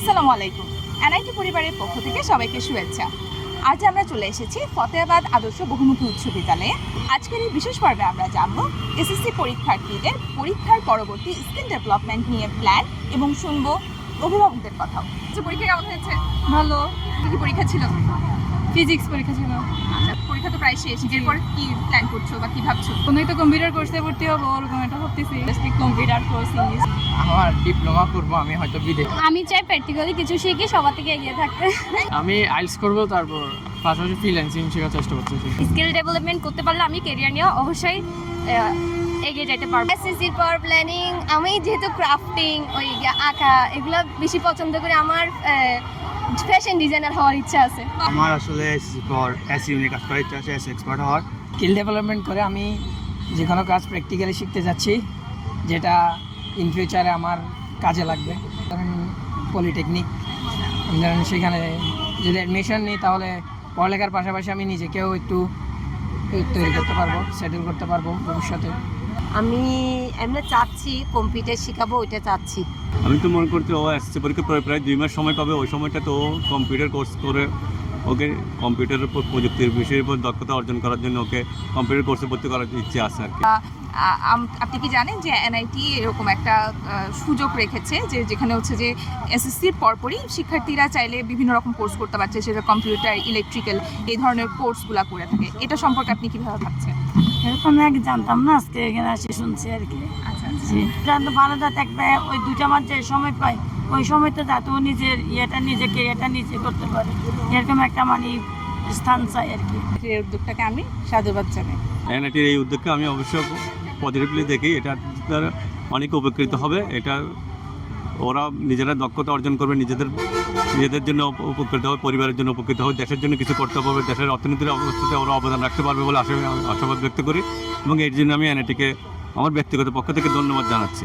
আসসালামু আলাইকুম। এনআইটি পরিবারের পক্ষ থেকে সবাইকে শুভেচ্ছা। আজ আমরা চলে এসেছি ফতেহাবাদ আদর্শ বহুমুখী উচ্চ বিদ্যালয়ে। আজকের এই বিশেষ পর্বে আমরা জানব এসএসসি পরীক্ষার্থীদের পরীক্ষার পরবর্তী স্কিল ডেভেলপমেন্ট নিয়ে প্ল্যান এবং শুনবো অভিভাবকদের কথাও। আচ্ছা, পরীক্ষা কেমন হয়েছে? ভালো। কি পরীক্ষা ছিল? ফিজিক্স পরীক্ষা ছিল। আচ্ছা, পরীক্ষা তো প্রায় শেষ। এরপর কি প্ল্যান করছো বা কি ভাবছো? কোনো একটা কম্পিউটার কোর্সে ভর্তি হবো, ওরকম একটা ভাবতেছি। Computer course English. আমার ডিপ্লোমা করব, আমি হয়তো বিদেশ। আমি চাই প্র্যাকটিক্যালি কিছু শিখে সবার থেকে এগিয়ে থাকতে। আমি আইলস করব, তারপর পাশাপাশি ফ্রিল্যান্সিং শেখার চেষ্টা করতেছি। স্কিল ডেভেলপমেন্ট করতে পারলে আমি ক্যারিয়ার নিয়ে অবশ্যই এগিয়ে যেতে পারবো। এসএসসির পর প্ল্যানিং, আমি যেহেতু ক্রাফটিং, ওই আঁকা এগুলো বেশি পছন্দ করি। আমার ফ্যাশন ডিজাইনার হওয়ার ইচ্ছা আছে। আমার আসলে এসি ইউনিট কাজ করার ইচ্ছা আছে, এসি এক্সপার্ট হওয়ার। স্কিল ডেভেলপমেন্ট করে আমি যে কোনো কাজ প্র্যাকটিক্যালি শিখতে যাচ্ছি, যেটা ইন ফিউচারে আমার কাজে লাগবে। ধরেন পলিটেকনিক, ধরেন সেখানে যদি অ্যাডমিশন নিই তাহলে পড়ালেখার পাশাপাশি আমি নিজেকেও একটু তৈরি করতে পারবো, সেটেল করতে পারবো ভবিষ্যতে। আমি এমনি চাচ্ছি কম্পিউটার শেখাবো, ওইটা চাচ্ছি। আমি তো মনে করছি ও এসএসসি পরীক্ষা প্রায় 2 মাস সময় পাবে। ওই সময়টা তো কম্পিউটার কোর্স করে ওকে কম্পিউটারের উপর প্রযুক্তির বিষয়ের উপর দক্ষতা অর্জন করার জন্য ওকে কম্পিউটার কোর্সে ভর্তি করার ইচ্ছে আছে আর কি। আপনি কি জানেন যে এনআইটি এরকম একটা সুযোগ রেখেছে যে যেখানে হচ্ছে যে এসএসসির পরপরই শিক্ষার্থীরা চাইলে বিভিন্ন রকম কোর্স করতে পারছে, সেটা কম্পিউটার, ইলেকট্রিক্যাল, এই ধরনের কোর্সগুলো করে থাকে। এটা সম্পর্কে আপনি কীভাবে ভাবছেন? এরকম আমি আগে জানতাম না, আজকে এখানে আসি শুনছি আর কি। আচ্ছা, জানতো ভালো যা থাকবে, ওই 2টা মাস যে সময় পাই ওই সময় তো যাতে ও নিজের কেরিয়ারটা নিজে করতে পারে, এরকম একটা মানে স্থান চাই আর কি। এই উদ্যোগটাকে আমি সাধুবাদ জানাই। এনআইটির এই উদ্যোগকে আমি অবশ্য পজিটিভলি দেখি। এটা দ্বারা অনেক উপকৃত হবে। এটা ওরা নিজেরা দক্ষতা অর্জন করবে, নিজেদের জন্য উপকৃত হবে, পরিবারের জন্য উপকৃত হবে, দেশের জন্য কিছু করতে পারবে, দেশের অর্থনীতির অবস্থাতে ওরা অবদান রাখতে পারবে বলে আশাবাদ ব্যক্ত করি। এবং এর জন্য আমি এনআইটিকে আমার ব্যক্তিগত পক্ষ থেকে ধন্যবাদ জানাচ্ছি।